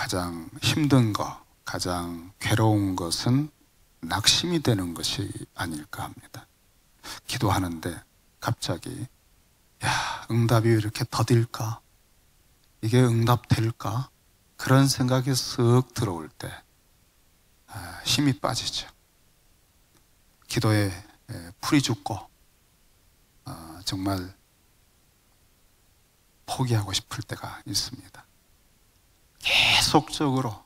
가장 힘든 것, 가장 괴로운 것은 낙심이 되는 것이 아닐까 합니다. 기도하는데 갑자기 응답이 왜 이렇게 더딜까? 이게 응답될까? 그런 생각이 쓱 들어올 때 힘이 빠지죠. 기도에 풀이 죽고 정말 포기하고 싶을 때가 있습니다. 계속적으로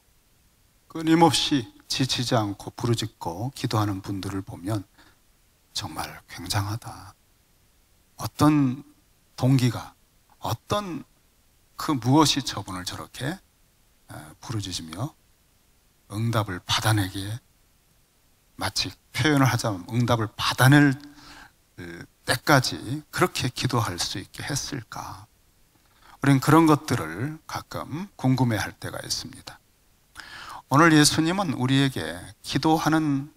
끊임없이 지치지 않고 부르짖고 기도하는 분들을 보면 정말 굉장하다. 어떤 동기가, 어떤 그 무엇이 저분을 저렇게 부르짖으며 응답을 받아내기에, 마치 표현을 하자면 응답을 받아낼 때까지 그렇게 기도할 수 있게 했을까? 우린 그런 것들을 가끔 궁금해할 때가 있습니다. 오늘 예수님은 우리에게 기도하는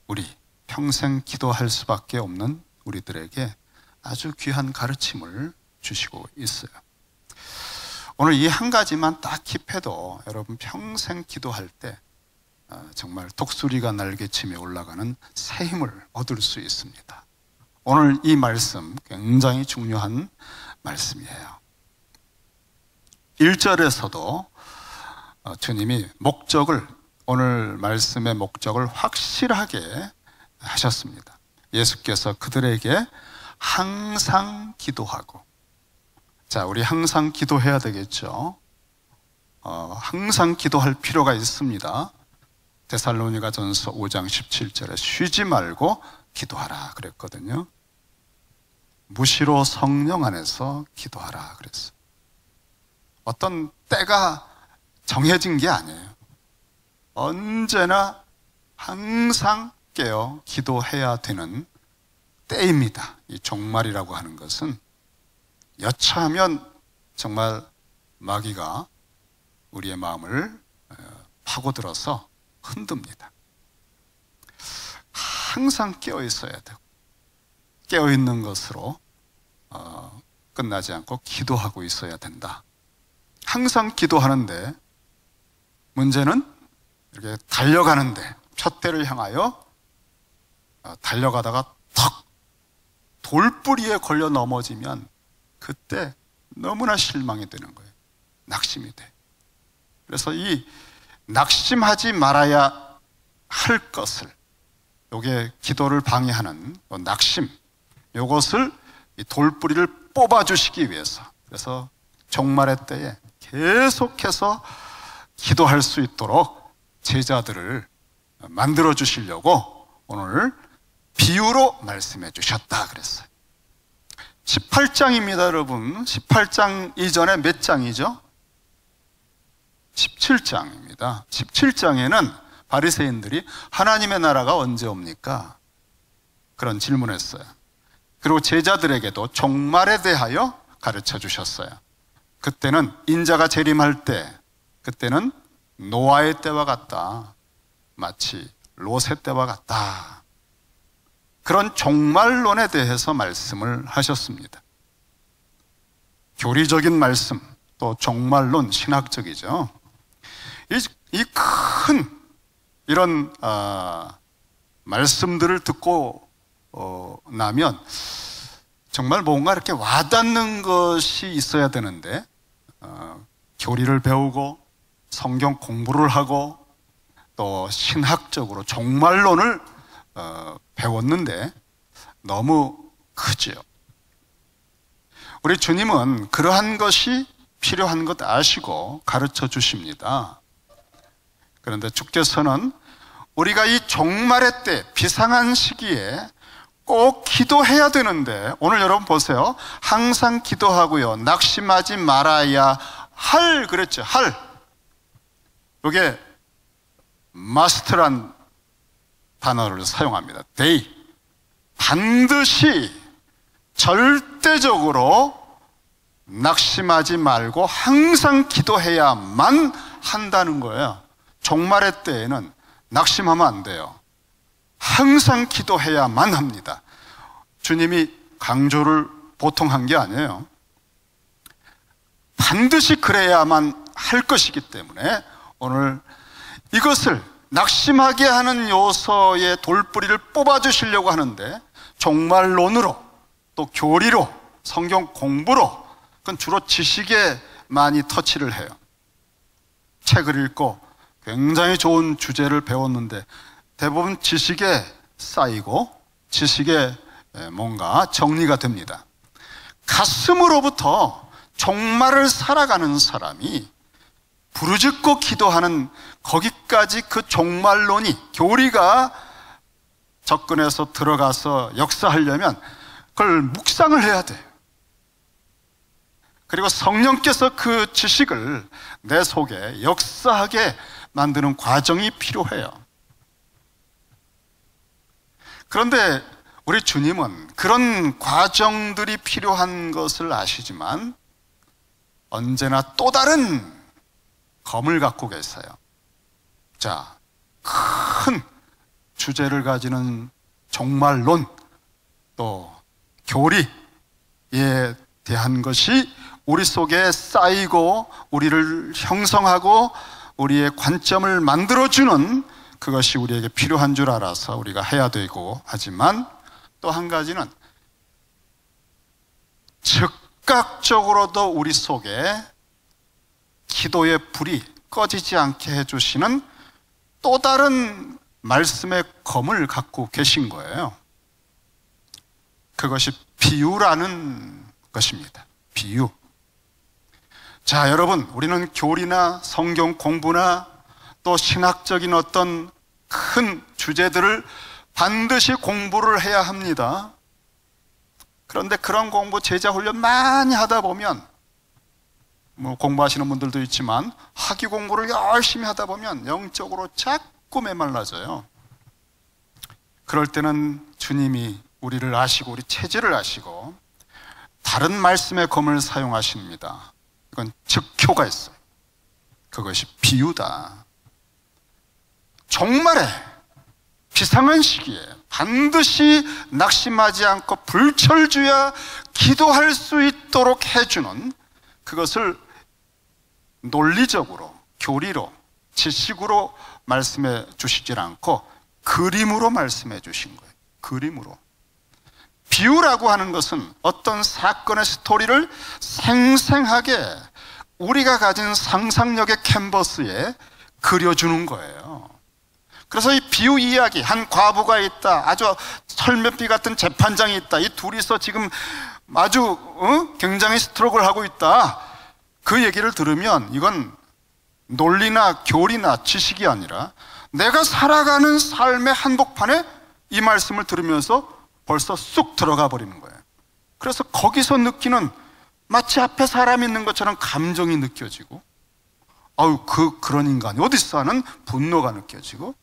우리, 평생 기도할 수밖에 없는 우리들에게 아주 귀한 가르침을 주시고 있어요. 오늘 이 한 가지만 딱 킵해도 여러분 평생 기도할 때 정말 독수리가 날개치며 올라가는 새 힘을 얻을 수 있습니다. 오늘 이 말씀 굉장히 중요한 말씀이에요. 1절에서도 주님이 목적을, 오늘 말씀의 목적을 확실하게 하셨습니다. 예수께서 그들에게 항상 기도하고, 자, 우리 항상 기도해야 되겠죠. 항상 기도할 필요가 있습니다. 데살로니가전서 5장 17절에 쉬지 말고 기도하라 그랬거든요. 무시로 성령 안에서 기도하라 그랬어요. 어떤 때가 정해진 게 아니에요. 언제나 항상 깨어 기도해야 되는 때입니다. 이 종말이라고 하는 것은 여차하면 정말 마귀가 우리의 마음을 파고들어서 흔듭니다. 항상 깨어 있어야 되고, 깨어 있는 것으로 끝나지 않고 기도하고 있어야 된다. 항상 기도하는데 문제는 이렇게 달려가는데, 푯대를 향하여 달려가다가 턱 돌뿌리에 걸려 넘어지면 그때 너무나 실망이 되는 거예요. 낙심이 돼. 그래서 이 낙심하지 말아야 할 것을, 요게 기도를 방해하는 낙심, 요것을 이 돌뿌리를 뽑아주시기 위해서, 그래서 종말의 때에 계속해서 기도할 수 있도록 제자들을 만들어 주시려고 오늘 비유로 말씀해 주셨다 그랬어요. 18장입니다 여러분. 18장 이전에 몇 장이죠? 17장입니다 17장에는 바리새인들이 하나님의 나라가 언제 옵니까? 그런 질문했어요. 그리고 제자들에게도 종말에 대하여 가르쳐 주셨어요. 그때는 인자가 재림할 때, 그때는 노아의 때와 같다, 마치 롯의 때와 같다, 그런 종말론에 대해서 말씀을 하셨습니다. 교리적인 말씀, 또 종말론, 신학적이죠. 이 큰 이런 말씀들을 듣고 나면 정말 뭔가 이렇게 와닿는 것이 있어야 되는데, 교리를 배우고 성경 공부를 하고 또 신학적으로 종말론을 배웠는데 너무 크죠. 우리 주님은 그러한 것이 필요한 것 아시고 가르쳐 주십니다. 그런데 주께서는 우리가 이 종말의 때, 비상한 시기에 꼭 기도해야 되는데, 오늘 여러분 보세요. 항상 기도하고요, 낙심하지 말아야 할 그랬죠. 할, 이게 must란 단어를 사용합니다. they, 반드시 절대적으로 낙심하지 말고 항상 기도해야만 한다는 거예요. 종말의 때에는 낙심하면 안 돼요. 항상 기도해야만 합니다. 주님이 강조를 보통 한 게 아니에요. 반드시 그래야만 할 것이기 때문에 오늘 이것을 낙심하게 하는 요소의 돌뿌리를 뽑아주시려고 하는데, 종말론으로 또 교리로 성경 공부로, 그건 주로 지식에 많이 터치를 해요. 책을 읽고 굉장히 좋은 주제를 배웠는데 대부분 지식에 쌓이고 지식에 뭔가 정리가 됩니다. 가슴으로부터 종말을 살아가는 사람이 부르짖고 기도하는 거기까지 그 종말론이, 교리가 접근해서 들어가서 역사하려면 그걸 묵상을 해야 돼요. 그리고 성령께서 그 지식을 내 속에 역사하게 만드는 과정이 필요해요. 그런데 우리 주님은 그런 과정들이 필요한 것을 아시지만 언제나 또 다른 검을 갖고 계세요. 자, 큰 주제를 가지는 종말론, 또 교리에 대한 것이 우리 속에 쌓이고 우리를 형성하고 우리의 관점을 만들어주는, 그것이 우리에게 필요한 줄 알아서 우리가 해야 되고, 하지만 또 한 가지는 즉각적으로도 우리 속에 기도의 불이 꺼지지 않게 해주시는 또 다른 말씀의 검을 갖고 계신 거예요. 그것이 비유라는 것입니다. 비유. 자, 여러분, 우리는 교리나 성경 공부나 또 신학적인 어떤 큰 주제들을 반드시 공부를 해야 합니다. 그런데 그런 공부, 제자 훈련 많이 하다 보면, 뭐 공부하시는 분들도 있지만 학위 공부를 열심히 하다 보면 영적으로 자꾸 메말라져요. 그럴 때는 주님이 우리를 아시고 우리 체질을 아시고 다른 말씀의 검을 사용하십니다. 이건 즉효가 있어요. 그것이 비유다. 종말에, 비상한 시기에 반드시 낙심하지 않고 불철주야 기도할 수 있도록 해주는, 그것을 논리적으로, 교리로, 지식으로 말씀해 주시질 않고 그림으로 말씀해 주신 거예요. 그림으로. 비유라고 하는 것은 어떤 사건의 스토리를 생생하게 우리가 가진 상상력의 캔버스에 그려주는 거예요. 그래서 이 비유 이야기, 한 과부가 있다, 아주 철면피 같은 재판장이 있다, 이 둘이서 지금 아주 굉장히 스트로크를 하고 있다, 그 얘기를 들으면 이건 논리나 교리나 지식이 아니라 내가 살아가는 삶의 한복판에 이 말씀을 들으면서 벌써 쑥 들어가 버리는 거예요. 그래서 거기서 느끼는, 마치 앞에 사람이 있는 것처럼 감정이 느껴지고, 아유, 그런 인간이 어딨어 하는 분노가 느껴지고,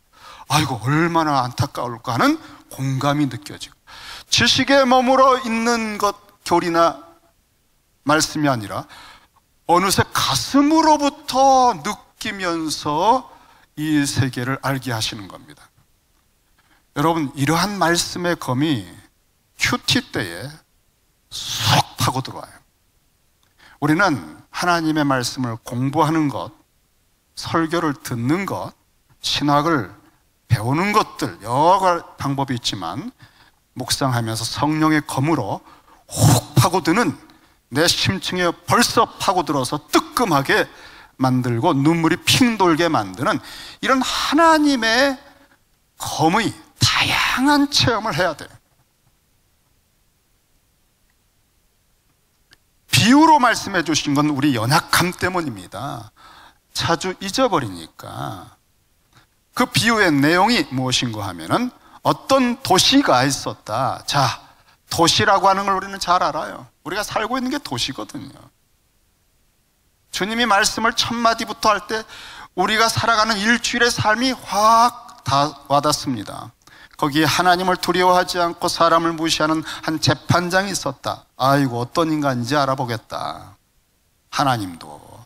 아이고 얼마나 안타까울까 하는 공감이 느껴지고, 지식에 머물러 있는 것, 교리나 말씀이 아니라 어느새 가슴으로부터 느끼면서 이 세계를 알게 하시는 겁니다. 여러분, 이러한 말씀의 검이 큐티 때에 쏙 파고 들어와요. 우리는 하나님의 말씀을 공부하는 것, 설교를 듣는 것, 신학을 배우는 것들, 여러 방법이 있지만 묵상하면서 성령의 검으로 훅 파고드는, 내 심층에 벌써 파고들어서 뜨끔하게 만들고 눈물이 핑 돌게 만드는 이런 하나님의 검의 다양한 체험을 해야 돼요. 비유로 말씀해 주신 건 우리 연약함 때문입니다. 자주 잊어버리니까. 그 비유의 내용이 무엇인가 하면은 어떤 도시가 있었다. 자, 도시라고 하는 걸 우리는 잘 알아요. 우리가 살고 있는 게 도시거든요. 주님이 말씀을 첫 마디부터 할 때 우리가 살아가는 일주일의 삶이 확 다 와닿습니다. 거기에 하나님을 두려워하지 않고 사람을 무시하는 한 재판장이 있었다. 아이고, 어떤 인간인지 알아보겠다. 하나님도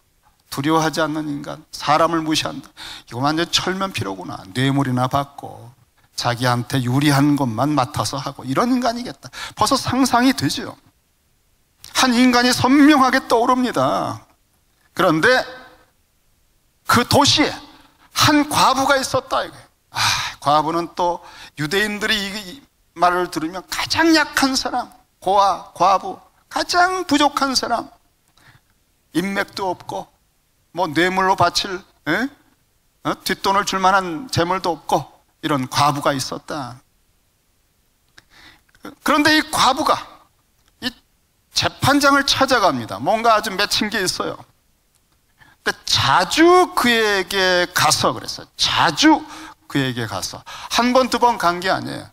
두려워하지 않는 인간, 사람을 무시한다. 이거 완전 철면피로구나. 뇌물이나 받고 자기한테 유리한 것만 맡아서 하고, 이런 인간이겠다. 벌써 상상이 되죠. 한 인간이 선명하게 떠오릅니다. 그런데 그 도시에 한 과부가 있었다. 과부는 또 유대인들이 이 말을 들으면 가장 약한 사람, 고아, 과부, 가장 부족한 사람, 인맥도 없고 뭐 뇌물로 바칠 뒷돈을 줄 만한 재물도 없고 이런 과부가 있었다. 그런데 이 과부가 이 재판장을 찾아갑니다. 뭔가 아주 맺힌 게 있어요. 근데 자주 그에게 가서 그랬어요. 자주 그에게 가서. 한 번, 두 번 간 게 아니에요.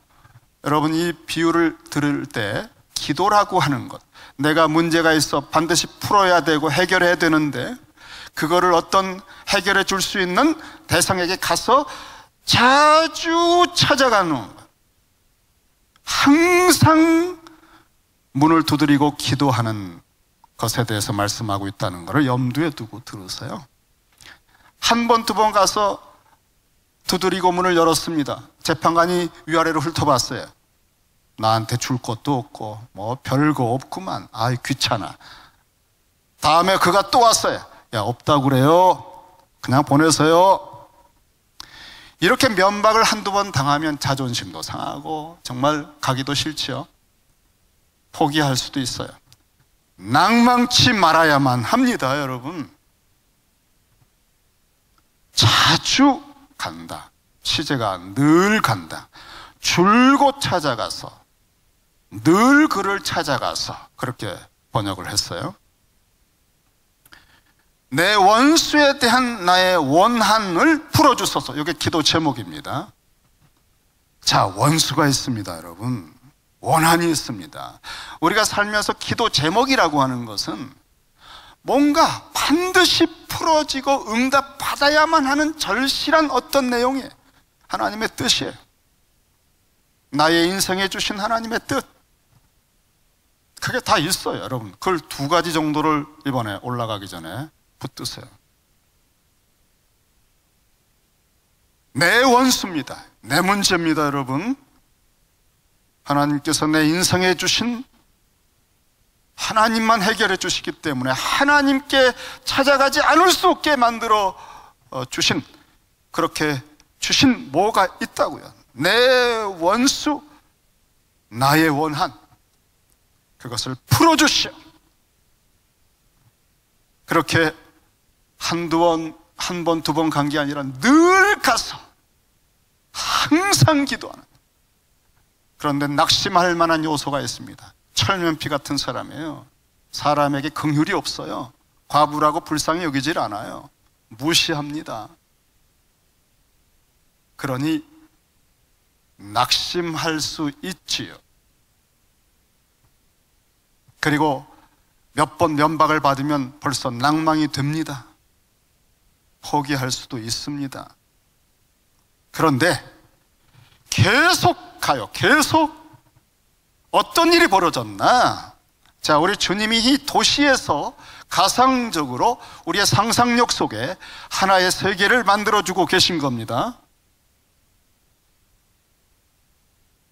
여러분, 이 비유를 들을 때 기도라고 하는 것, 내가 문제가 있어 반드시 풀어야 되고 해결해야 되는데 그거를 어떤 해결해 줄 수 있는 대상에게 가서 자주 찾아가는 것, 항상 문을 두드리고 기도하는 것에 대해서 말씀하고 있다는 것을 염두에 두고 들으세요. 한 번, 두 번 가서 두드리고 문을 열었습니다. 재판관이 위아래로 훑어봤어요. 나한테 줄 것도 없고 뭐 별거 없구만. 아이 귀찮아. 다음에 그가 또 왔어요. 야, 없다고 그래요. 그냥 보내세요. 이렇게 면박을 한두 번 당하면 자존심도 상하고 정말 가기도 싫죠. 포기할 수도 있어요. 낭망치 말아야만 합니다, 여러분. 자주 간다. 시제가 늘 간다. 줄곧 찾아가서, 늘 그를 찾아가서, 그렇게 번역을 했어요. 내 원수에 대한 나의 원한을 풀어주소서. 이게 기도 제목입니다. 자, 원수가 있습니다, 여러분. 원한이 있습니다. 우리가 살면서 기도 제목이라고 하는 것은 뭔가 반드시 풀어지고 응답받아야만 하는 절실한 어떤 내용이에요. 하나님의 뜻이에요. 나의 인생에 주신 하나님의 뜻, 그게 다 있어요, 여러분. 그걸 두 가지 정도를 이번에 올라가기 전에 붙드세요. 내 원수입니다. 내 문제입니다, 여러분. 하나님께서 내 인생에 주신, 하나님만 해결해 주시기 때문에 하나님께 찾아가지 않을 수 없게 만들어 주신, 그렇게 주신 뭐가 있다고요. 내 원수, 나의 원한, 그것을 풀어주시오. 그렇게 한 번, 두 번 간 게 아니라 늘 가서 항상 기도하는. 그런데 낙심할 만한 요소가 있습니다. 철면피 같은 사람이에요. 사람에게 긍휼이 없어요. 과부라고 불쌍히 여기질 않아요. 무시합니다. 그러니 낙심할 수 있지요. 그리고 몇 번 면박을 받으면 벌써 낭망이 됩니다. 포기할 수도 있습니다. 그런데 계속 가요. 계속. 어떤 일이 벌어졌나? 자, 우리 주님이 이 도시에서 가상적으로 우리의 상상력 속에 하나의 세계를 만들어주고 계신 겁니다.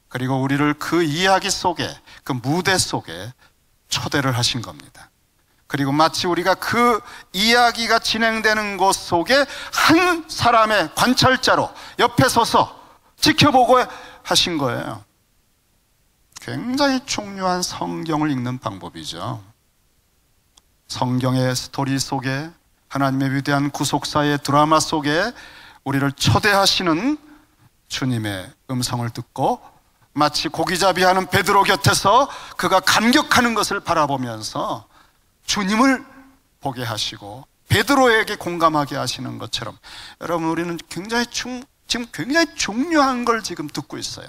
그리고 우리를 그 이야기 속에, 그 무대 속에 초대를 하신 겁니다. 그리고 마치 우리가 그 이야기가 진행되는 곳 속에 한 사람의 관찰자로 옆에 서서 지켜보고 하신 거예요. 굉장히 중요한 성경을 읽는 방법이죠. 성경의 스토리 속에, 하나님의 위대한 구속사의 드라마 속에 우리를 초대하시는 주님의 음성을 듣고 마치 고기잡이하는 베드로 곁에서 그가 감격하는 것을 바라보면서 주님을 보게 하시고 베드로에게 공감하게 하시는 것처럼, 여러분, 우리는 지금 굉장히 중요한 걸 지금 듣고 있어요.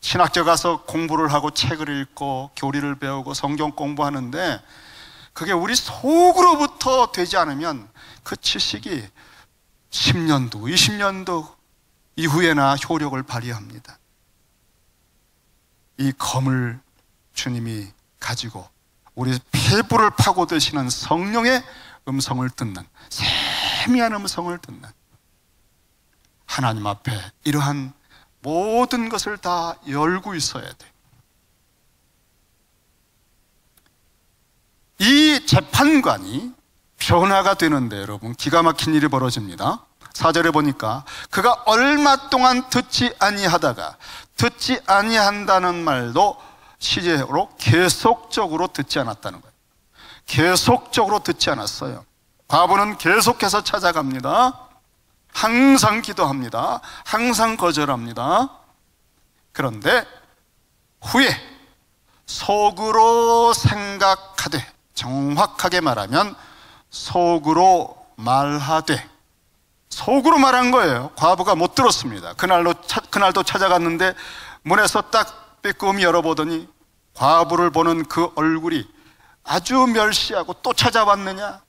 신학교 가서 공부를 하고 책을 읽고 교리를 배우고 성경 공부하는데 그게 우리 속으로부터 되지 않으면 그 지식이 10년도, 20년도 이후에나 효력을 발휘합니다. 이 검을 주님이 가지고 우리 폐부를 파고드시는 성령의 음성을 듣는, 세미한 음성을 듣는, 하나님 앞에 이러한 모든 것을 다 열고 있어야 돼. 이 재판관이 변화가 되는데 여러분 기가 막힌 일이 벌어집니다. 4절에 보니까 그가 얼마 동안 듣지 아니하다가, 듣지 아니한다는 말도 시제로 계속적으로 듣지 않았다는 거예요. 계속적으로 듣지 않았어요. 과부는 계속해서 찾아갑니다. 항상 기도합니다. 항상 거절합니다. 그런데 후에 속으로 생각하되, 정확하게 말하면 속으로 말하되, 속으로 말한 거예요. 과부가 못 들었습니다. 그날도 찾아갔는데 문에서 딱 빼꼼히 열어보더니 과부를 보는 그 얼굴이 아주 멸시하고, 또 찾아왔느냐?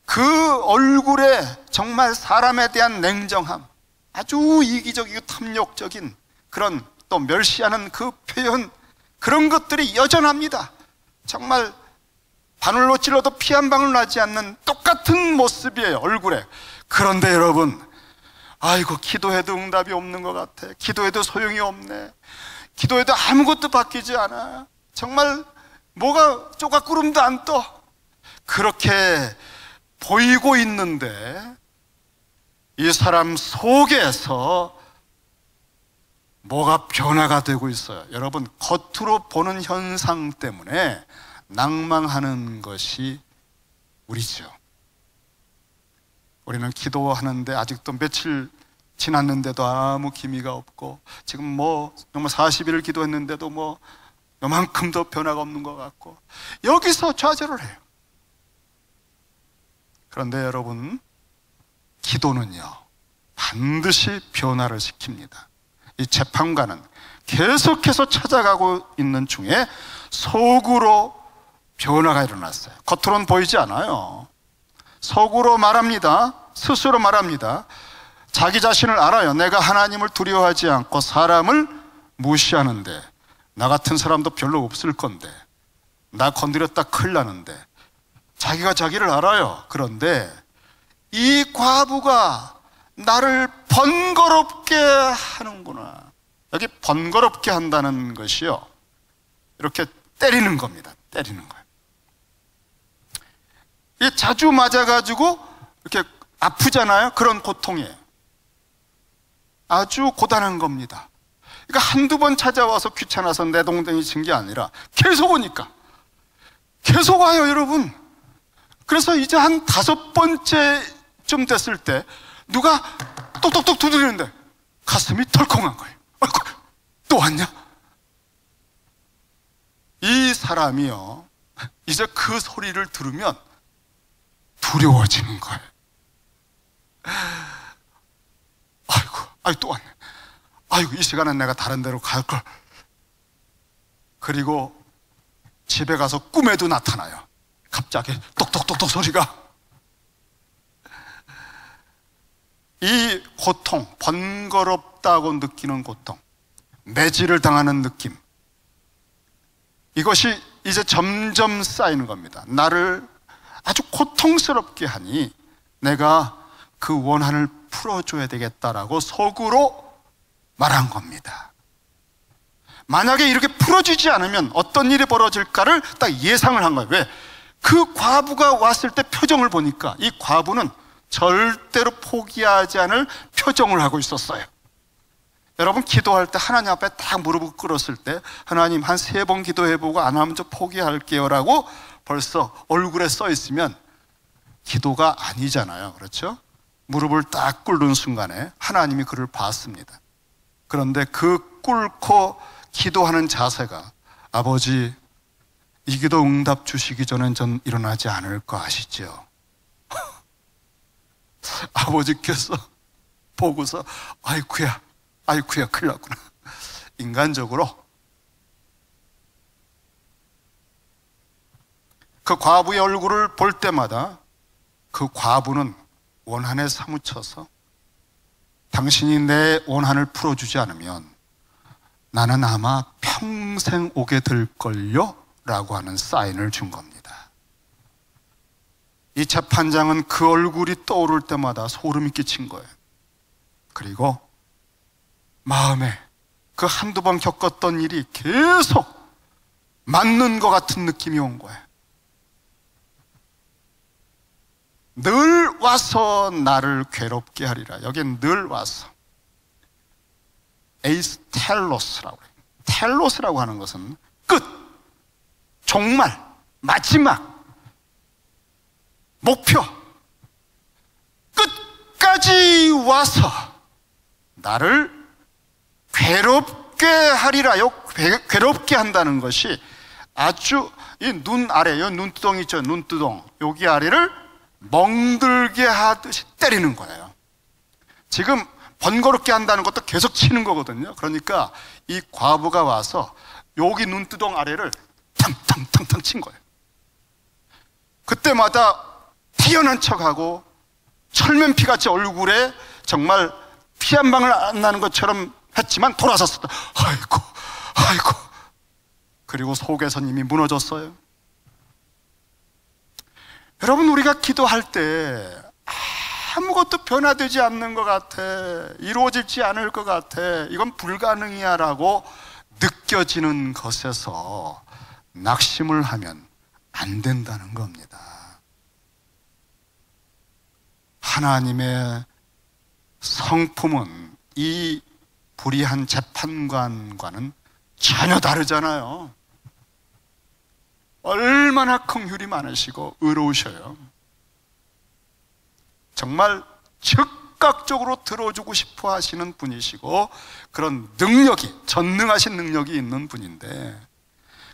그 얼굴에 정말 사람에 대한 냉정함, 아주 이기적이고 탐욕적인 그런, 또 멸시하는 그 표현, 그런 것들이 여전합니다. 정말 바늘로 찔러도 피 한 방울 나지 않는 똑같은 모습이에요, 얼굴에. 그런데 여러분, 아이고 기도해도 응답이 없는 것 같아, 기도해도 소용이 없네, 기도해도 아무것도 바뀌지 않아, 정말 뭐가 조각구름도 안 떠, 그렇게 보이고 있는데 이 사람 속에서 뭐가 변화가 되고 있어요. 여러분, 겉으로 보는 현상 때문에 낭망하는 것이 우리죠. 우리는 기도하는데 아직도 며칠 지났는데도 아무 기미가 없고, 지금 뭐 정말 40일을 기도했는데도 뭐 요만큼도 변화가 없는 것 같고, 여기서 좌절을 해요. 그런데 여러분, 기도는요 반드시 변화를 시킵니다. 이 재판관은 계속해서 찾아가고 있는 중에 속으로 변화가 일어났어요. 겉으로는 보이지 않아요. 속으로 말합니다. 스스로 말합니다. 자기 자신을 알아요. 내가 하나님을 두려워하지 않고 사람을 무시하는데, 나 같은 사람도 별로 없을 건데, 나 건드렸다 큰일 나는데, 자기가 자기를 알아요. 그런데 이 과부가 나를 번거롭게 하는구나. 여기 번거롭게 한다는 것이요, 이렇게 때리는 겁니다. 때리는 거예요. 이 자주 맞아가지고 이렇게 아프잖아요. 그런 고통이에요. 아주 고단한 겁니다. 그러니까 한두 번 찾아와서 귀찮아서 내 동댕이 친 게 아니라 계속 오니까, 계속 와요 여러분. 그래서 이제 한 5번째쯤 됐을 때 누가 똑똑똑 두드리는데 가슴이 덜컹한 거예요. 아이고, 또 왔냐? 이 사람이요, 이제 그 소리를 들으면 두려워지는 거예요. 아이고 또 왔네. 아이고, 이 시간엔 내가 다른 데로 갈걸. 그리고 집에 가서 꿈에도 나타나요. 갑자기 똑똑똑똑 소리가. 이 고통, 번거롭다고 느끼는 고통, 매질을 당하는 느낌, 이것이 이제 점점 쌓이는 겁니다. 나를 아주 고통스럽게 하니 내가 그 원한을 풀어줘야 되겠다라고 속으로 말한 겁니다. 만약에 이렇게 풀어주지 않으면 어떤 일이 벌어질까를 딱 예상을 한 거예요. 왜? 그 과부가 왔을 때 표정을 보니까 이 과부는 절대로 포기하지 않을 표정을 하고 있었어요. 여러분, 기도할 때 하나님 앞에 딱 무릎을 꿇었을 때, 하나님 한 3번 기도해보고 안 하면 저 포기할게요 라고 벌써 얼굴에 써 있으면 기도가 아니잖아요. 그렇죠? 무릎을 딱 꿇는 순간에 하나님이 그를 봤습니다. 그런데 그 꿇고 기도하는 자세가, 아버지 이 기도 응답 주시기 전엔 전 일어나지 않을 거 아시죠? 아버지께서 보고서 아이쿠야 큰일 났구나. 인간적으로 그 과부의 얼굴을 볼 때마다 그 과부는 원한에 사무쳐서, 당신이 내 원한을 풀어주지 않으면 나는 아마 평생 오게 될걸요? 라고 하는 사인을 준 겁니다. 이 재판장은 그 얼굴이 떠오를 때마다 소름이 끼친 거예요. 그리고 마음에 그 한두 번 겪었던 일이 계속 맞는 것 같은 느낌이 온 거예요. 늘 와서 나를 괴롭게 하리라. 여긴 늘 와서. 에이스 텔로스라고 해요. 텔로스라고 하는 것은 끝, 종말, 마지막, 목표, 끝까지 와서 나를 괴롭게 하리라요. 괴롭게 한다는 것이 아주 이 눈 아래, 요 눈두덩 있죠, 눈두덩. 여기 아래를 멍들게 하듯이 때리는 거예요. 지금 번거롭게 한다는 것도 계속 치는 거거든요. 그러니까 이 과부가 와서 여기 눈두덩 아래를 탕탕탕탕 친 거예요. 그때마다 태어난 척하고 철면피같이 얼굴에 정말 피 한 방울 안 나는 것처럼 했지만 돌아섰어. 아이고 아이고. 그리고 속에서 이미 무너졌어요. 여러분, 우리가 기도할 때 아무것도 변화되지 않는 것 같아, 이루어지지 않을 것 같아, 이건 불가능이야 라고 느껴지는 것에서 낙심을 하면 안 된다는 겁니다. 하나님의 성품은 이 불의한 재판관과는 전혀 다르잖아요. 얼마나 긍휼이 많으시고 의로우셔요. 정말 즉각적으로 들어주고 싶어 하시는 분이시고 그런 능력이, 전능하신 능력이 있는 분인데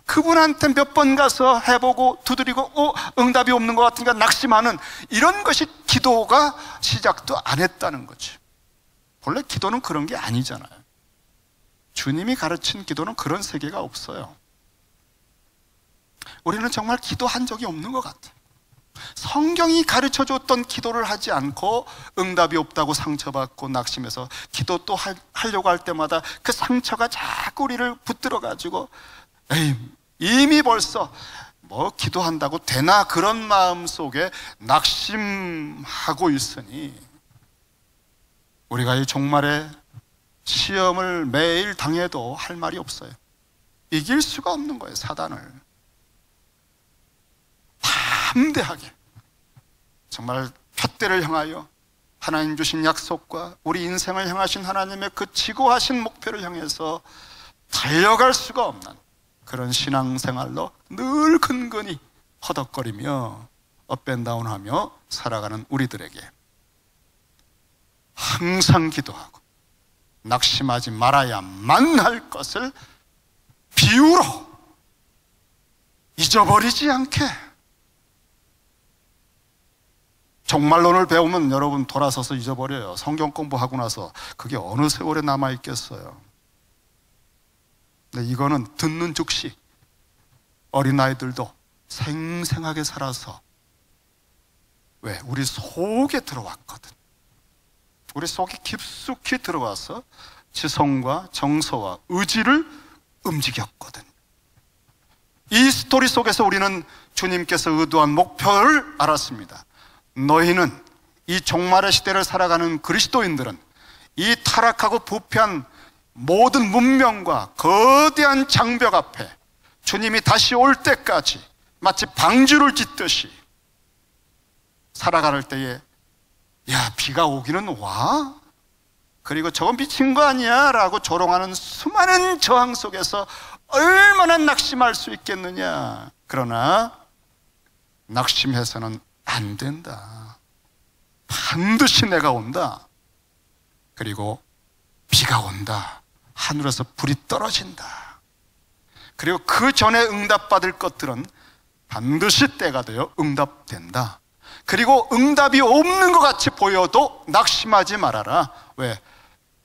그분한테 몇 번 가서 해보고 두드리고 응답이 없는 것 같으니까 낙심하는 이런 것이 기도가 시작도 안 했다는 거지. 본래 기도는 그런 게 아니잖아요. 주님이 가르친 기도는 그런 세계가 없어요. 우리는 정말 기도한 적이 없는 것 같아요. 성경이 가르쳐줬던 기도를 하지 않고 응답이 없다고 상처받고 낙심해서 기도 또 하려고 할 때마다 그 상처가 자꾸 우리를 붙들어가지고 에이, 이미 벌써 뭐 기도한다고 되나 그런 마음 속에 낙심하고 있으니 우리가 이 종말에 시험을 매일 당해도 할 말이 없어요. 이길 수가 없는 거예요, 사단을. 담대하게 정말 푯대를 향하여 하나님 주신 약속과 우리 인생을 향하신 하나님의 그 지고하신 목표를 향해서 달려갈 수가 없는 그런 신앙생활로 늘 근근히 허덕거리며 업앤다운하며 살아가는 우리들에게 항상 기도하고 낙심하지 말아야만 할 것을 비유로 잊어버리지 않게. 종말론을 배우면 여러분 돌아서서 잊어버려요. 성경 공부하고 나서 그게 어느 세월에 남아있겠어요. 근데 이거는 듣는 즉시 어린아이들도 생생하게 살아서 왜? 우리 속에 들어왔거든. 우리 속에 깊숙이 들어와서 지성과 정서와 의지를 움직였거든. 이 스토리 속에서 우리는 주님께서 의도한 목표를 알았습니다. 너희는 이 종말의 시대를 살아가는 그리스도인들은 이 타락하고 부패한 모든 문명과 거대한 장벽 앞에 주님이 다시 올 때까지 마치 방주를 짓듯이 살아갈 때에 야, 비가 오기는 와? 그리고 저건 미친 거 아니야? 라고 조롱하는 수많은 저항 속에서 얼마나 낙심할 수 있겠느냐. 그러나 낙심해서는 안 된다. 반드시 내가 온다. 그리고 비가 온다. 하늘에서 불이 떨어진다. 그리고 그 전에 응답받을 것들은 반드시 때가 되어 응답된다. 그리고 응답이 없는 것 같이 보여도 낙심하지 말아라. 왜?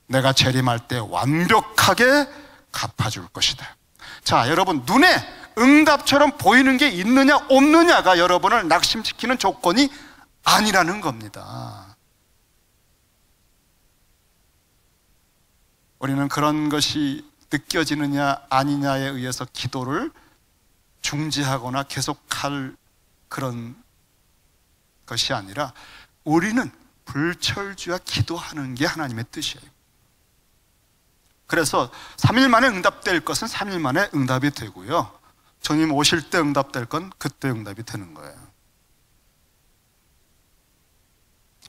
내가 재림할 때 완벽하게 갚아줄 것이다. 자, 여러분, 눈에 응답처럼 보이는 게 있느냐 없느냐가 여러분을 낙심시키는 조건이 아니라는 겁니다. 우리는 그런 것이 느껴지느냐 아니냐에 의해서 기도를 중지하거나 계속할 그런 것이 아니라 우리는 불철주야 기도하는 게 하나님의 뜻이에요. 그래서 3일 만에 응답될 것은 3일 만에 응답이 되고요, 주님 오실 때 응답될 건 그때 응답이 되는 거예요.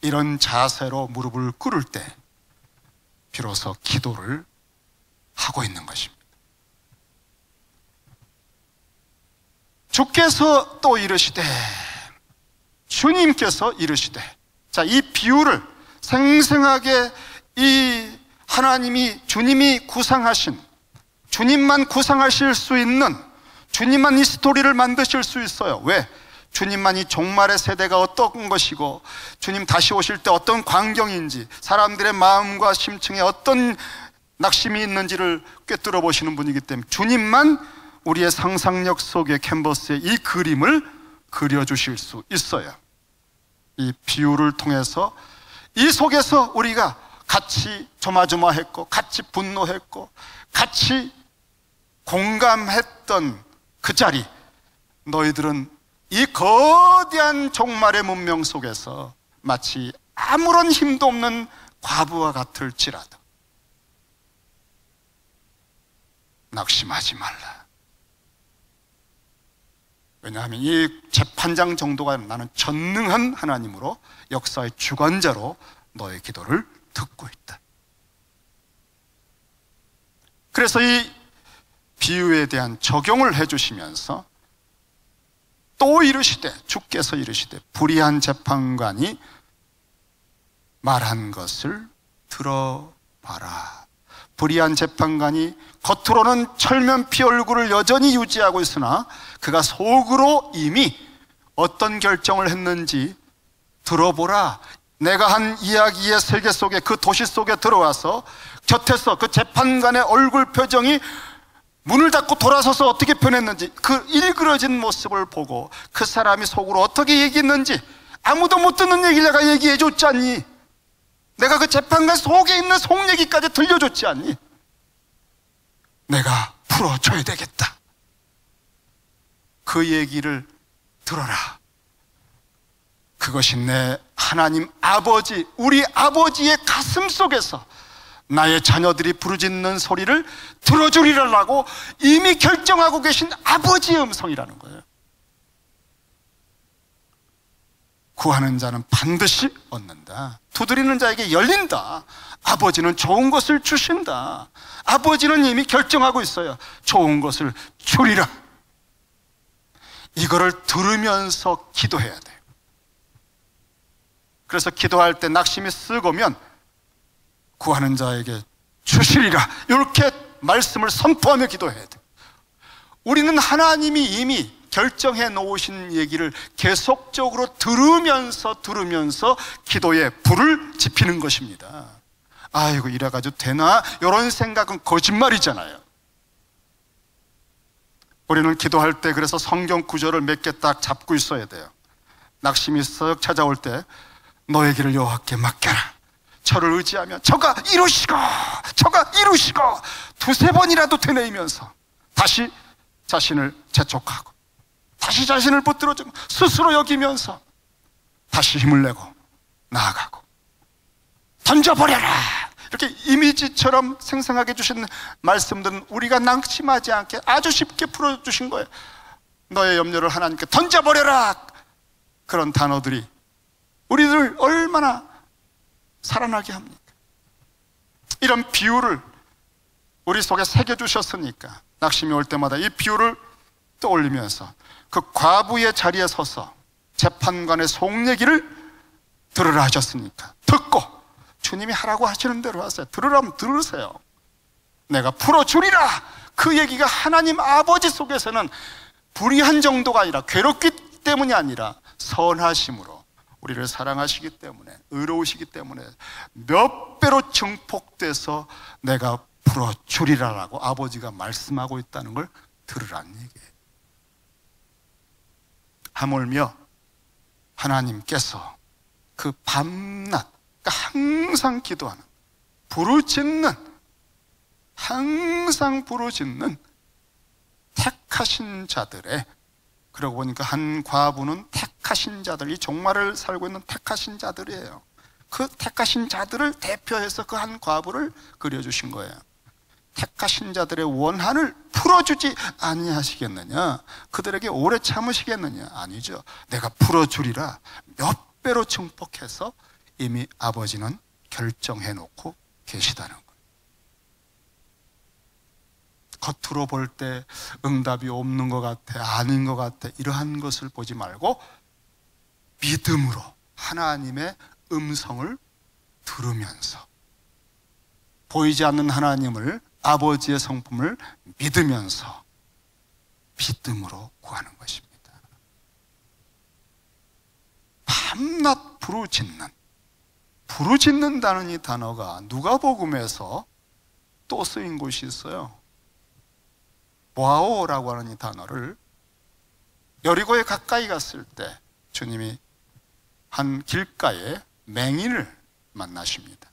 이런 자세로 무릎을 꿇을 때 비로소 기도를 하고 있는 것입니다. 주께서 또 이르시되, 주님께서 이르시되. 자, 이 비유를 생생하게 이 하나님이, 주님이 구상하신, 주님만 구상하실 수 있는, 주님만 이 스토리를 만드실 수 있어요. 왜? 주님만이 종말의 세대가 어떤 것이고 주님 다시 오실 때 어떤 광경인지, 사람들의 마음과 심층에 어떤 낙심이 있는지를 꿰뚫어 보시는 분이기 때문에 주님만 우리의 상상력 속의 캔버스에 이 그림을 그려주실 수 있어요. 이 비유를 통해서 이 속에서 우리가 같이 조마조마했고 같이 분노했고 같이 공감했던 그 자리, 너희들은 이 거대한 종말의 문명 속에서 마치 아무런 힘도 없는 과부와 같을지라도 낙심하지 말라. 왜냐하면 이 재판장 정도가 나는 전능한 하나님으로, 역사의 주관자로 너의 기도를 듣고 있다. 그래서 이 비유에 대한 적용을 해주시면서 또 이르시되, 주께서 이르시되, 불의한 재판관이 말한 것을 들어봐라. 불의한 재판관이 겉으로는 철면피 얼굴을 여전히 유지하고 있으나 그가 속으로 이미 어떤 결정을 했는지 들어보라. 내가 한 이야기의 세계 속에, 그 도시 속에 들어와서 곁에서 그 재판관의 얼굴 표정이 문을 닫고 돌아서서 어떻게 변했는지, 그 일그러진 모습을 보고 그 사람이 속으로 어떻게 얘기했는지, 아무도 못 듣는 얘기를 내가 얘기해 줬지 않니? 내가 그 재판관 속에 있는 속 얘기까지 들려줬지 않니? 내가 풀어줘야 되겠다. 그 얘기를 들어라. 그것이 내 하나님 아버지, 우리 아버지의 가슴 속에서 나의 자녀들이 부르짖는 소리를 들어주리라고 이미 결정하고 계신 아버지의 음성이라는 거예요. 구하는 자는 반드시 얻는다. 두드리는 자에게 열린다. 아버지는 좋은 것을 주신다. 아버지는 이미 결정하고 있어요. 좋은 것을 주리라. 이거를 들으면서 기도해야 돼요. 그래서 기도할 때 낙심이 쓱 오면 구하는 자에게 주시리라, 이렇게 말씀을 선포하며 기도해야 돼요. 우리는 하나님이 이미 결정해 놓으신 얘기를 계속적으로 들으면서 기도에 불을 지피는 것입니다. 아이고, 이래가지고 되나? 이런 생각은 거짓말이잖아요. 우리는 기도할 때 그래서 성경 구절을 몇 개 딱 잡고 있어야 돼요. 낙심이 쓱 찾아올 때 너의 길을 여호와께 맡겨라. 저를 의지하면 저가 이루시고 저가 이루시고 두세 번이라도 되뇌이면서 다시 자신을 재촉하고 다시 자신을 붙들어주고 스스로 여기면서 다시 힘을 내고 나아가고, 던져버려라, 이렇게 이미지처럼 생생하게 주신 말씀들은 우리가 낙심하지 않게 아주 쉽게 풀어주신 거예요. 너의 염려를 하나님께 던져버려라. 그런 단어들이 우리를 얼마나 살아나게 합니까? 이런 비유를 우리 속에 새겨주셨으니까 낙심이 올 때마다 이 비유를 떠올리면서 그 과부의 자리에 서서 재판관의 속 얘기를 들으라 하셨으니까 듣고 주님이 하라고 하시는 대로 하세요. 들으라면 들으세요. 내가 풀어주리라. 그 얘기가 하나님 아버지 속에서는 불의한 정도가 아니라, 괴롭기 때문이 아니라 선하심으로 우리를 사랑하시기 때문에, 의로우시기 때문에 몇 배로 증폭돼서 내가 풀어주리라라고 아버지가 말씀하고 있다는 걸 들으라는 얘기예요. 하물며 하나님께서 그 밤낮, 그러니까 항상 기도하는, 항상 부르짖는 택하신 자들의, 그러고 보니까 한 과부는 택하신 자들, 이 종말을 살고 있는 택하신 자들이에요. 그 택하신 자들을 대표해서 그 한 과부를 그려주신 거예요. 택하신 자들의 원한을 풀어주지 아니하시겠느냐? 그들에게 오래 참으시겠느냐? 아니죠. 내가 풀어주리라. 몇 배로 증폭해서 이미 아버지는 결정해 놓고 계시다는 거예요. 겉으로 볼 때 응답이 없는 것 같아, 아닌 것 같아, 이러한 것을 보지 말고 믿음으로 하나님의 음성을 들으면서 보이지 않는 하나님을, 아버지의 성품을 믿으면서 믿음으로 구하는 것입니다. 밤낮 부르짖는다는 이 단어가 누가복음에서 또 쓰인 곳이 있어요. 보아오라고 하는 이 단어를 여리고에 가까이 갔을 때 주님이 한 길가에 맹인을 만나십니다.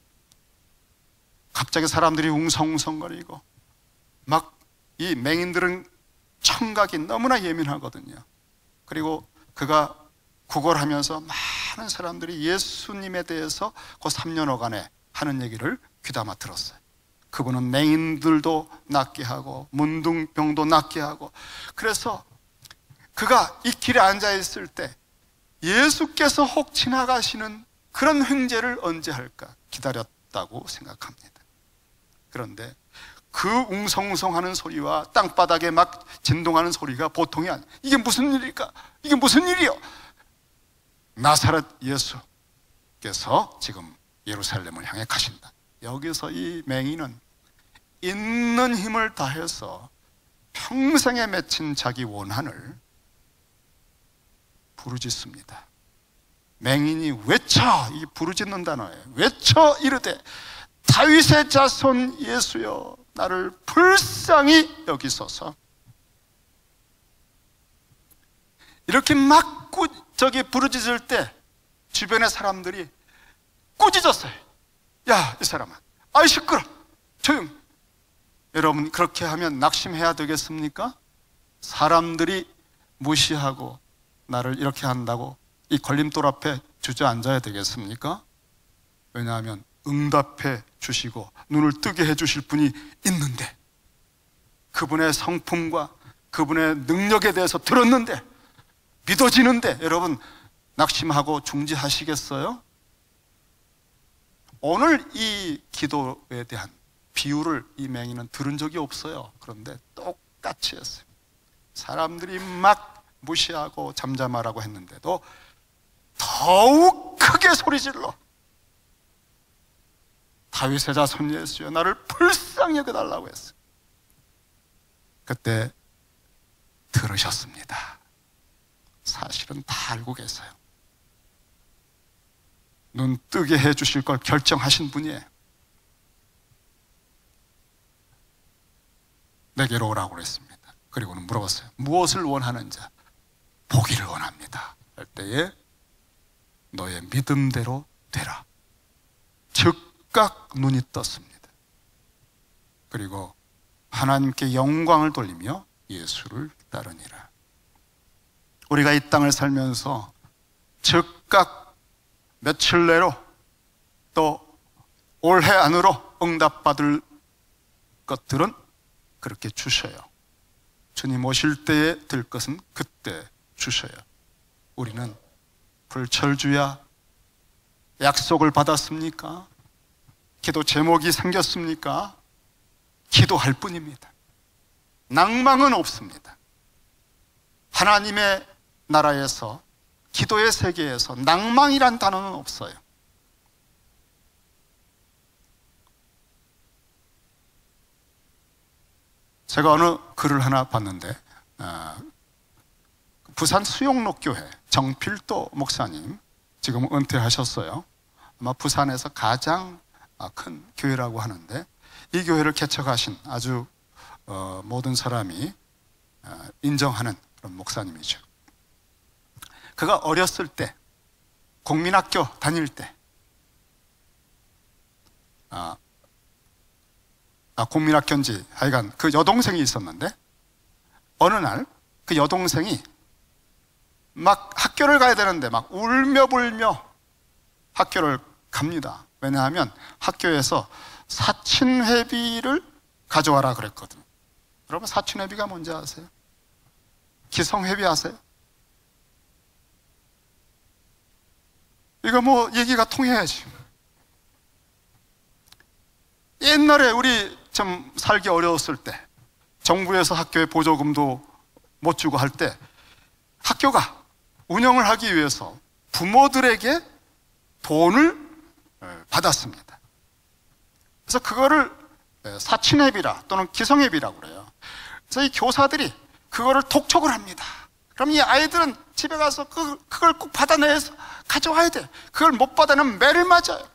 갑자기 사람들이 웅성웅성거리고 막 이 맹인들은 청각이 너무나 예민하거든요. 그리고 그가 구걸하면서 많은 사람들이 예수님에 대해서 그 3년여간에 하는 얘기를 귀담아 들었어요. 그분은 맹인들도 낫게 하고 문둥병도 낫게 하고, 그래서 그가 이 길에 앉아있을 때 예수께서 혹 지나가시는 그런 횡재를 언제 할까 기다렸다고 생각합니다. 그런데 그 웅성웅성하는 소리와 땅바닥에 막 진동하는 소리가 보통이 아니에요. 이게 무슨 일일까? 이게 무슨 일이요? 나사렛 예수께서 지금 예루살렘을 향해 가신다. 여기서 이 맹인은 있는 힘을 다해서 평생에 맺힌 자기 원한을 부르짖습니다. 맹인이 외쳐, 이 부르짖는 단어예요. 외쳐 이르되 다윗의 자손 예수여 나를 불쌍히 여기소서. 이렇게 막 부르짖을 때 주변의 사람들이 꾸짖었어요. 야, 이 사람아, 아이 시끄러, 조용. 여러분, 그렇게 하면 낙심해야 되겠습니까? 사람들이 무시하고 나를 이렇게 한다고 이 걸림돌 앞에 주저앉아야 되겠습니까? 왜냐하면 응답해 주시고 눈을 뜨게 해 주실 분이 있는데, 그분의 성품과 그분의 능력에 대해서 들었는데, 믿어지는데, 여러분 낙심하고 중지하시겠어요? 오늘 이 기도에 대한 비유를 이 맹인은 들은 적이 없어요. 그런데 똑같이 했어요. 사람들이 막 무시하고 잠잠하라고 했는데도 더욱 크게 소리질러 다윗의 자손 예수여 나를 불쌍히 여겨달라고 했어요. 그때 들으셨습니다. 사실은 다 알고 계세요. 눈 뜨게 해 주실 걸 결정하신 분이에요. 내게로 오라고 그랬습니다. 그리고는 물어봤어요. 무엇을 원하는 자? 보기를 원합니다. 할 때에 너의 믿음대로 되라. 즉각 눈이 떴습니다. 그리고 하나님께 영광을 돌리며 예수를 따르니라. 우리가 이 땅을 살면서 즉각 며칠 내로 또 올해 안으로 응답받을 것들은 그렇게 주셔요. 주님 오실 때에 들 것은 그때 주셔요. 우리는 불철주야 약속을 받았습니까? 기도 제목이 생겼습니까? 기도할 뿐입니다. 낭망은 없습니다. 하나님의 나라에서, 기도의 세계에서 낭망이란 단어는 없어요. 제가 어느 글을 하나 봤는데 부산 수용록교회 정필도 목사님, 지금 은퇴하셨어요. 아마 부산에서 가장 큰 교회라고 하는데, 이 교회를 개척하신 아주 모든 사람이 인정하는 그런 목사님이죠. 그가 어렸을 때, 국민학교 다닐 때, 국민학교인지 하여간 그 여동생이 있었는데, 어느 날 그 여동생이 막 학교를 가야 되는데 막 울며 불며 학교를 갑니다. 왜냐하면 학교에서 사친회비를 가져와라 그랬거든요. 여러분, 사친회비가 뭔지 아세요? 기성회비 아세요? 이거 뭐 얘기가 통해야지. 옛날에 우리 좀 살기 어려웠을 때, 정부에서 학교에 보조금도 못 주고 할 때, 학교가 운영을 하기 위해서 부모들에게 돈을 받았습니다. 그래서 그거를 사치내비라 또는 기성예비라고 그래요. 그래서 이 교사들이 그거를 독촉을 합니다. 그럼 이 아이들은 집에 가서 그걸 꼭 받아내서 가져와야 돼. 그걸 못 받아내면 매를 맞아요.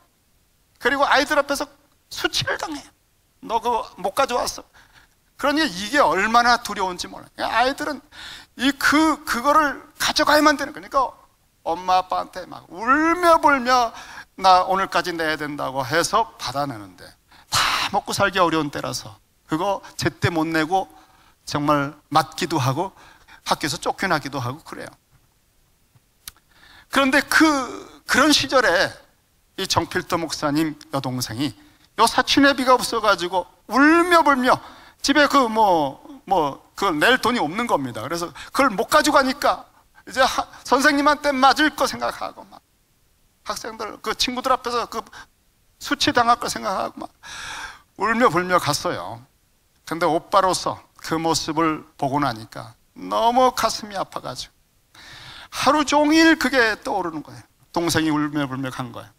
그리고 아이들 앞에서 수치를 당해요. 너 그거 못 가져왔어. 그러니 이게 얼마나 두려운지 몰라요. 아이들은 그거를 가져가야만 되는 거니까 엄마 아빠한테 막 울며불며 나 오늘까지 내야 된다고 해서 받아내는데, 다 먹고 살기 어려운 때라서 그거 제때 못 내고 정말 맞기도 하고 학교에서 쫓겨나기도 하고 그래요. 그런데 그런 시절에 이 정필도 목사님 여동생이 요 사치내비가 없어가지고 울며불며 집에 그걸 낼 돈이 없는 겁니다. 그래서 그걸 못 가져가니까 이제 선생님한테 맞을 거 생각하고 막 학생들 그 친구들 앞에서 그 수치당할 거 생각하고 막 울며불며 갔어요. 근데 오빠로서 그 모습을 보고 나니까 너무 가슴이 아파가지고 하루 종일 그게 떠오르는 거예요. 동생이 울며불며 간 거예요.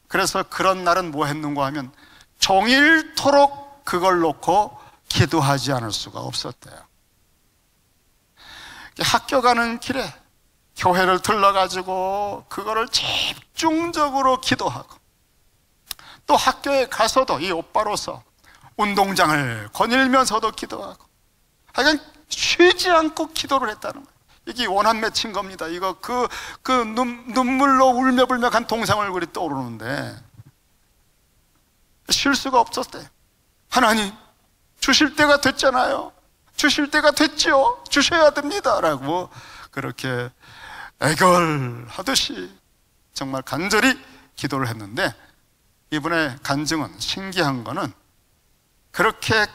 그래서 그런 날은 뭐 했는가 하면 종일토록 그걸 놓고 기도하지 않을 수가 없었대요. 학교 가는 길에 교회를 들러가지고 그거를 집중적으로 기도하고, 또 학교에 가서도 이 오빠로서 운동장을 거닐면서도 기도하고, 하여간 쉬지 않고 기도를 했다는 거예요. 이게 원한 맺힌 겁니다. 이거 눈물로 울며불며 간 동생 얼굴이 떠오르는데 쉴 수가 없었대요. 하나님, 주실 때가 됐잖아요. 주실 때가 됐지요. 주셔야 됩니다. 라고 그렇게 애걸하듯이 정말 간절히 기도를 했는데, 이분의 간증은 신기한 거는 그렇게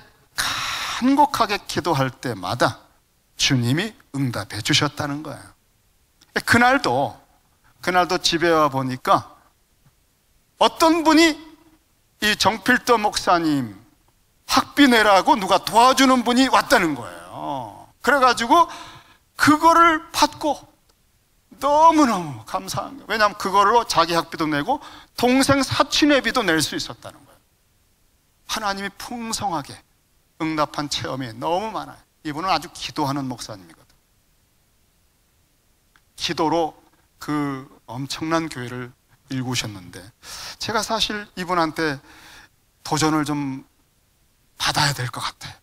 간곡하게 기도할 때마다 주님이 응답해 주셨다는 거예요. 그날도 집에 와 보니까 어떤 분이 이 정필도 목사님 학비 내라고 누가 도와주는 분이 왔다는 거예요. 그래가지고 그거를 받고 너무너무 감사한 거예요. 왜냐하면 그걸로 자기 학비도 내고 동생 사치내비도 낼 수 있었다는 거예요. 하나님이 풍성하게 응답한 체험이 너무 많아요. 이분은 아주 기도하는 목사님이거든요. 기도로 그 엄청난 교회를 일구셨는데, 제가 사실 이분한테 도전을 좀 받아야 될 것 같아요.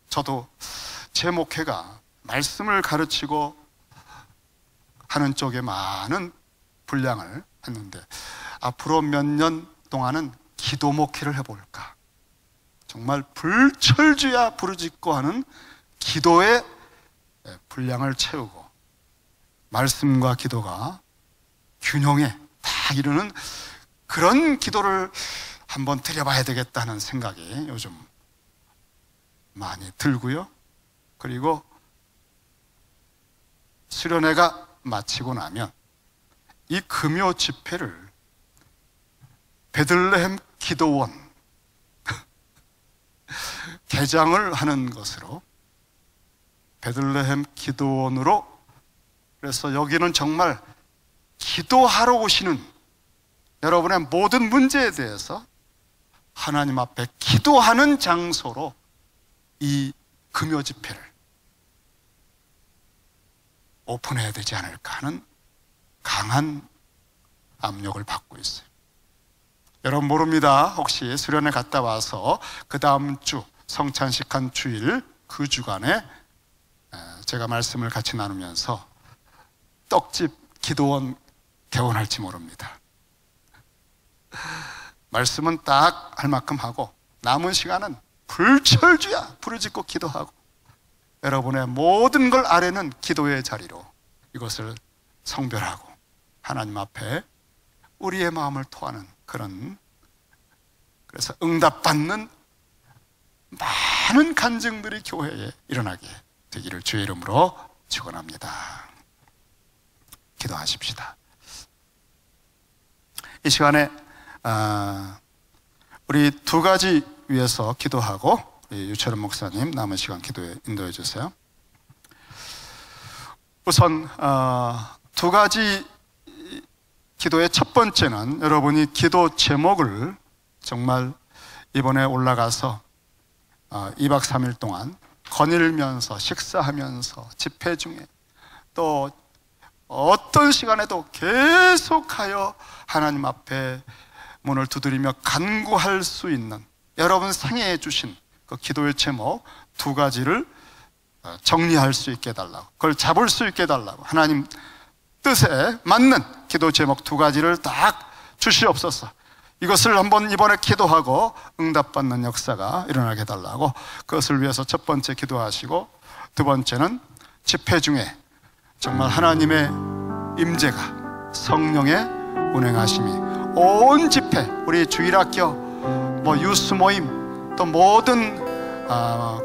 저도 제 목회가 말씀을 가르치고 하는 쪽에 많은 분량을 했는데, 앞으로 몇 년 동안은 기도 목회를 해볼까. 정말 불철주야 부르짖고 하는 기도의 분량을 채우고 말씀과 기도가 균형에 딱 이루는 그런 기도를 한번 드려봐야 되겠다는 생각이 요즘 많이 들고요. 그리고 수련회가 마치고 나면 이 금요 집회를 베들레헴 기도원 개장을 하는 것으로, 베들레헴 기도원으로, 그래서 여기는 정말 기도하러 오시는 여러분의 모든 문제에 대해서 하나님 앞에 기도하는 장소로 이 금요 집회를 오픈해야 되지 않을까 하는 강한 압력을 받고 있어요. 여러분 모릅니다. 혹시 수련회 갔다 와서 그 다음 주 성찬식 한 주일 그 주간에 제가 말씀을 같이 나누면서 떡집 기도원 개원할지 모릅니다. 말씀은 딱 할 만큼 하고 남은 시간은 불철주야 부르짖고 기도하고 여러분의 모든 걸 아뢰는 기도의 자리로 이것을 성별하고 하나님 앞에 우리의 마음을 토하는 그런, 그래서 응답받는 많은 간증들이 교회에 일어나게 되기를 주의 이름으로 축원합니다. 기도하십시다. 이 시간에 우리 두 가지 위해서 기도하고 유철원 목사님 남은 시간 기도에 인도해 주세요. 우선 두 가지 기도의 첫 번째는 여러분이 기도 제목을 정말 이번에 올라가서 2박 3일 동안 거닐면서 식사하면서 집회 중에 또 어떤 시간에도 계속하여 하나님 앞에 문을 두드리며 간구할 수 있는 여러분 생애에 주신 그 기도의 제목 두 가지를 정리할 수 있게 해달라고, 그걸 잡을 수 있게 해달라고, 하나님 뜻에 맞는 기도 제목 두 가지를 딱 주시옵소서. 이것을 한번 이번에 기도하고 응답받는 역사가 일어나게 해달라고, 그것을 위해서 첫 번째 기도하시고, 두 번째는 집회 중에 정말 하나님의 임재가, 성령의 운행하심이 온 집회, 우리 주일학교, 유스 모임, 또 모든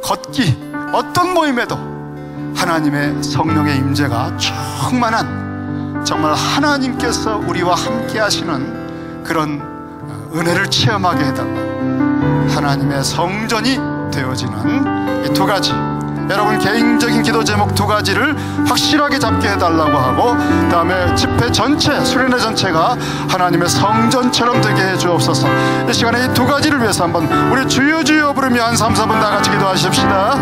걷기, 어떤 모임에도 하나님의 성령의 임재가 충만한, 정말 하나님께서 우리와 함께 하시는 그런 은혜를 체험하게 해달라고, 하나님의 성전이 되어지는 이 두 가지, 여러분 개인적인 기도 제목 두 가지를 확실하게 잡게 해달라고 하고, 그 다음에 집회 전체, 수련회 전체가 하나님의 성전처럼 되게 해 주옵소서. 이 시간에 이 두 가지를 위해서 한번 우리 주여 주여 부르며 한 3, 4분 다 같이 기도하십시다.